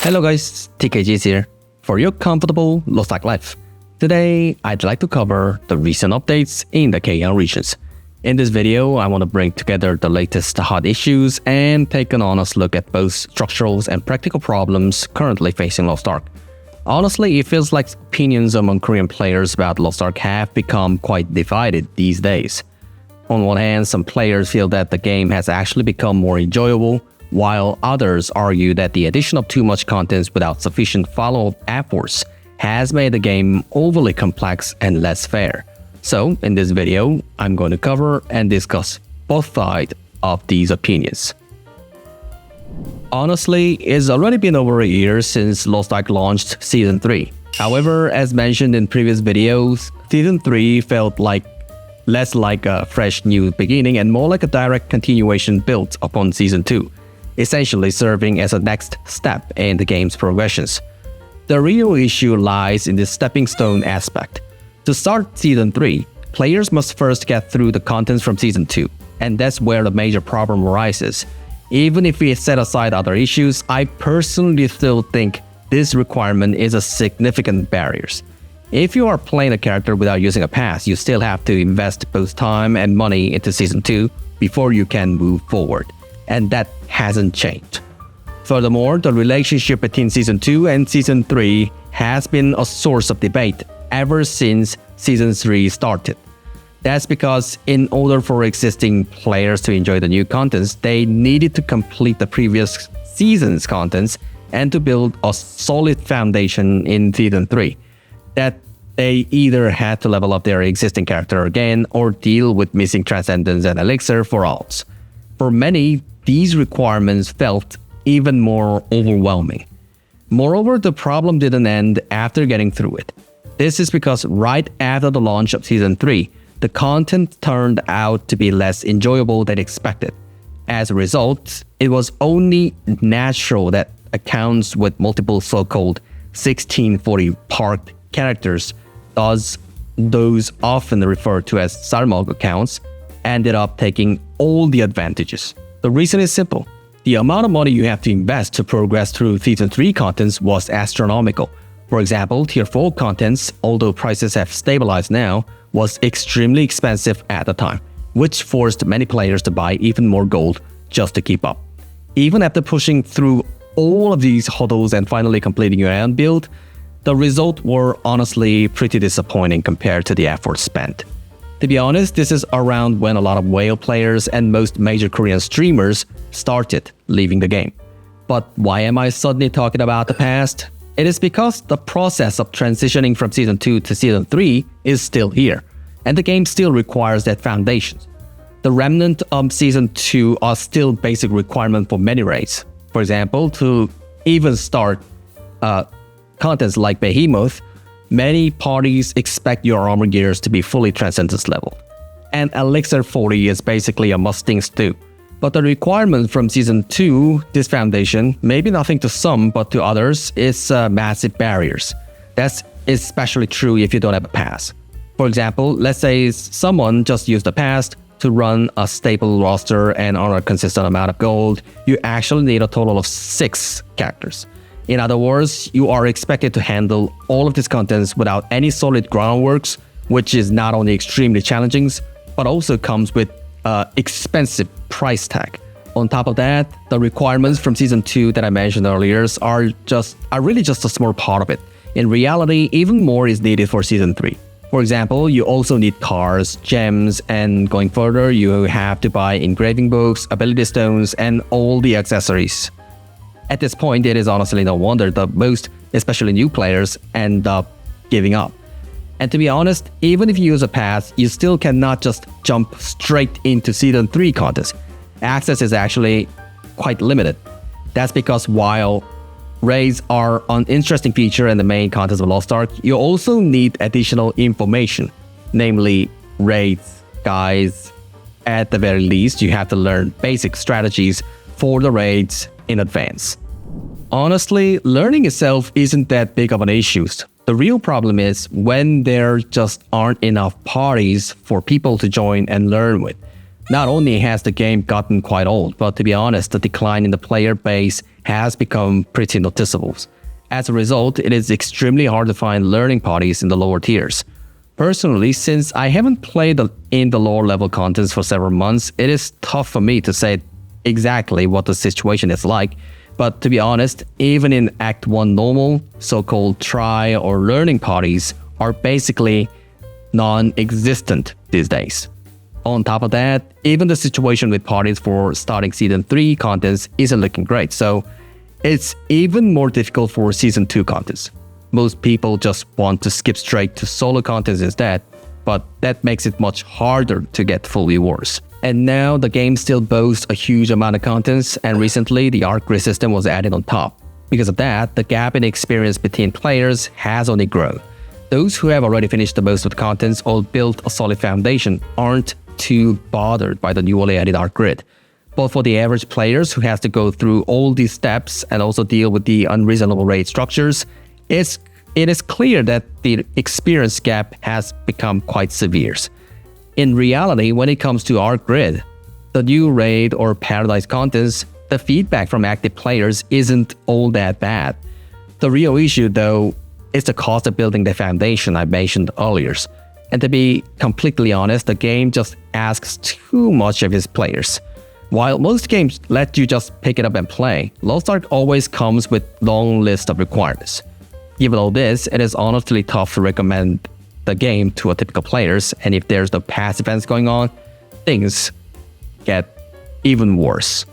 Hello guys, TKG is here for your comfortable LostArk life. Today, I'd like to cover the recent updates in the KL regions. In this video, I want to bring together the latest hot issues and take an honest look at both structural and practical problems currently facing LostArk. Honestly, it feels like opinions among Korean players about LostArk have become quite divided these days. On one hand, some players feel that the game has actually become more enjoyable, while others argue that the addition of too much content without sufficient follow-up efforts has made the game overly complex and less fair. So, in this video, I'm going to cover and discuss both sides of these opinions. Honestly, it's already been over a year since LostArk launched Season 3. However, as mentioned in previous videos, Season 3 felt less like a fresh new beginning and more like a direct continuation built upon Season 2, essentially serving as a next step in the game's progressions. The real issue lies in the stepping stone aspect. To start Season 3, players must first get through the contents from Season 2, and that's where the major problem arises. Even if we set aside other issues, I personally still think this requirement is a significant barrier. If you are playing a character without using a pass, you still have to invest both time and money into Season 2 before you can move forward, and that hasn't changed. Furthermore, the relationship between Season 2 and Season 3 has been a source of debate ever since Season 3 started. That's because in order for existing players to enjoy the new contents, they needed to complete the previous season's contents and to build a solid foundation in Season 3. That they either had to level up their existing character again or deal with missing Transcendence and Elixir for alts. For many, these requirements felt even more overwhelming. Moreover, the problem didn't end after getting through it. This is because right after the launch of Season 3, the content turned out to be less enjoyable than expected. As a result, it was only natural that accounts with multiple so-called 1640 parked characters, those often referred to as Sarmog accounts, ended up taking all the advantages. The reason is simple. The amount of money you have to invest to progress through Season 3 contents was astronomical. For example, Tier 4 contents, although prices have stabilized now, was extremely expensive at the time, which forced many players to buy even more gold just to keep up. Even after pushing through all of these hurdles and finally completing your own build, the results were honestly pretty disappointing compared to the effort spent. To be honest, this is around when a lot of whale players and most major Korean streamers started leaving the game. But why am I suddenly talking about the past? It is because the process of transitioning from Season 2 to Season 3 is still here, and the game still requires that foundation. The remnant of Season 2 are still basic requirements for many raids. For example, to even start contents like Behemoth, many parties expect your armor gears to be fully Transcendence level. And Elixir 40 is basically a must-thing too. But the requirement from Season 2, this foundation, may be nothing to some, but to others, is massive barriers. That's especially true if you don't have a pass. For example, let's say someone just used a pass to run a stable roster and earn a consistent amount of gold. You actually need a total of 6 characters. In other words, you are expected to handle all of these contents without any solid groundworks, which is not only extremely challenging, but also comes with expensive price tag. On top of that, the requirements from Season 2 that I mentioned earlier are really just a small part of it. In reality, even more is needed for Season 3. For example, you also need cars, gems, and going further, you have to buy engraving books, ability stones, and all the accessories. At this point, it is honestly no wonder that most, especially new players, end up giving up. And to be honest, even if you use a pass, you still cannot just jump straight into Season 3 contests. Access is actually quite limited. That's because while raids are an interesting feature in the main contest of LostArk, you also need additional information, namely raids, guides. At the very least, you have to learn basic strategies for the raids in advance. Honestly, learning itself isn't that big of an issue. The real problem is when there just aren't enough parties for people to join and learn with. Not only has the game gotten quite old, but to be honest, the decline in the player base has become pretty noticeable. As a result, it is extremely hard to find learning parties in the lower tiers. Personally, since I haven't played in the lower level contents for several months, it is tough for me to say exactly what the situation is like. But to be honest, even in Act 1 normal, so-called try or learning parties are basically non-existent these days. On top of that, even the situation with parties for starting Season 3 contents isn't looking great, so it's even more difficult for Season 2 contents. Most people just want to skip straight to solo contents instead, but that makes it much harder to get full rewards. And now the game still boasts a huge amount of contents, and recently the Ark Grid system was added on top. Because of that, the gap in experience between players has only grown. Those who have already finished the most of the contents or built a solid foundation aren't too bothered by the newly added Ark Grid. But for the average players who has to go through all these steps and also deal with the unreasonable raid structures, it is clear that the experience gap has become quite severe. In reality, when it comes to Ark Grid, the new raid or paradise contents, the feedback from active players isn't all that bad. The real issue though is the cost of building the foundation I mentioned earlier. And to be completely honest, the game just asks too much of its players. While most games let you just pick it up and play, LostArk always comes with a long list of requirements. Given all this, it is honestly tough to recommend the game to a typical players, and if there's no past events going on, things get even worse.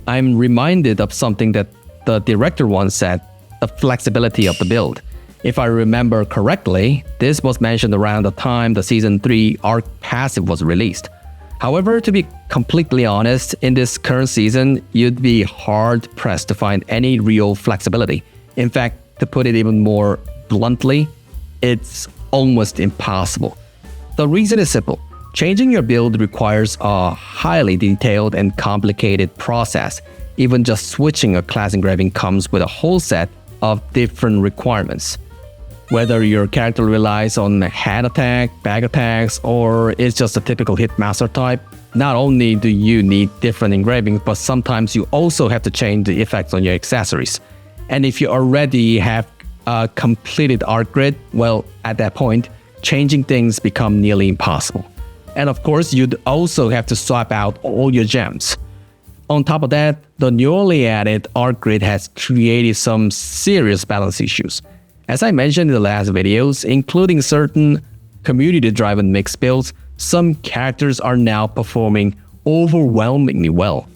I'm reminded of something that the director once said, the flexibility of the build. If I remember correctly, this was mentioned around the time the Season 3 Ark passive was released. However, to be completely honest, in this current season, you'd be hard-pressed to find any real flexibility. In fact, to put it even more bluntly, it's almost impossible. The reason is simple. Changing your build requires a highly detailed and complicated process. Even just switching a class engraving comes with a whole set of different requirements. Whether your character relies on hand attack, back attacks, or is just a typical hitmaster type, not only do you need different engravings, but sometimes you also have to change the effects on your accessories. And if you already have a completed Ark Grid, well, at that point, changing things become nearly impossible. And of course, you'd also have to swap out all your gems. On top of that, the newly added Ark Grid has created some serious balance issues. As I mentioned in the last videos, including certain community-driven mixed builds, some characters are now performing overwhelmingly well,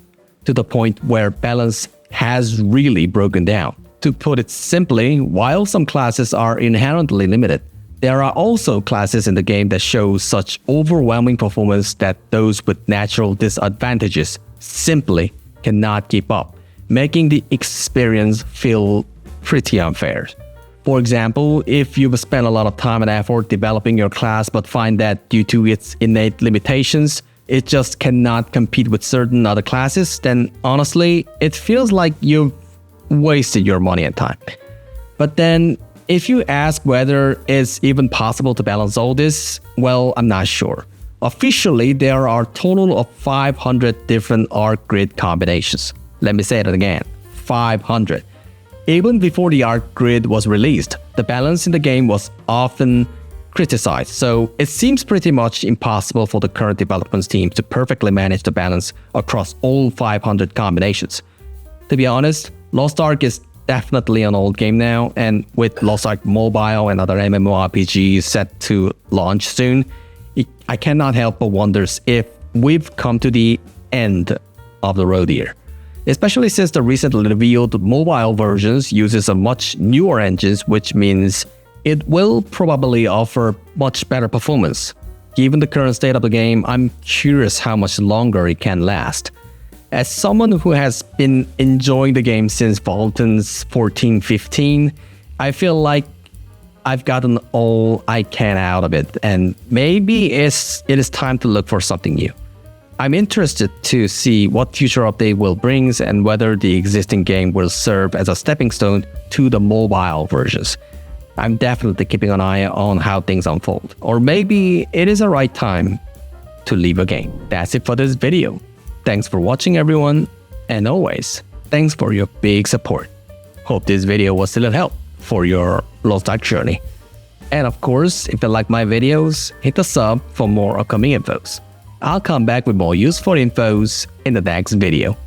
to the point where balance has really broken down. To put it simply, while some classes are inherently limited, there are also classes in the game that show such overwhelming performance that those with natural disadvantages simply cannot keep up, making the experience feel pretty unfair. For example, if you've spent a lot of time and effort developing your class but find that due to its innate limitations, it just cannot compete with certain other classes, then honestly, it feels like you've wasted your money and time. But then, if you ask whether it's even possible to balance all this, well, I'm not sure. Officially, there are a total of 500 different Ark Grid combinations. Let me say that again, 500. Even before the Ark Grid was released, the balance in the game was often criticized, so it seems pretty much impossible for the current development team to perfectly manage the balance across all 500 combinations. To be honest, LostArk is definitely an old game now, and with LostArk Mobile and other MMORPGs set to launch soon, I cannot help but wonder if we've come to the end of the road here. Especially since the recently revealed mobile versions uses a much newer engines, which means it will probably offer much better performance. Given the current state of the game, I'm curious how much longer it can last. As someone who has been enjoying the game since Vulcan's 14-15, I feel like I've gotten all I can out of it, and maybe it is time to look for something new. I'm interested to see what future update will bring and whether the existing game will serve as a stepping stone to the mobile versions. I'm definitely keeping an eye on how things unfold. Or maybe it is the right time to leave a game. That's it for this video. Thanks for watching everyone, and always, thanks for your big support. Hope this video was still a help for your LostArk journey. And of course, if you like my videos, hit the sub for more upcoming infos. I'll come back with more useful infos in the next video.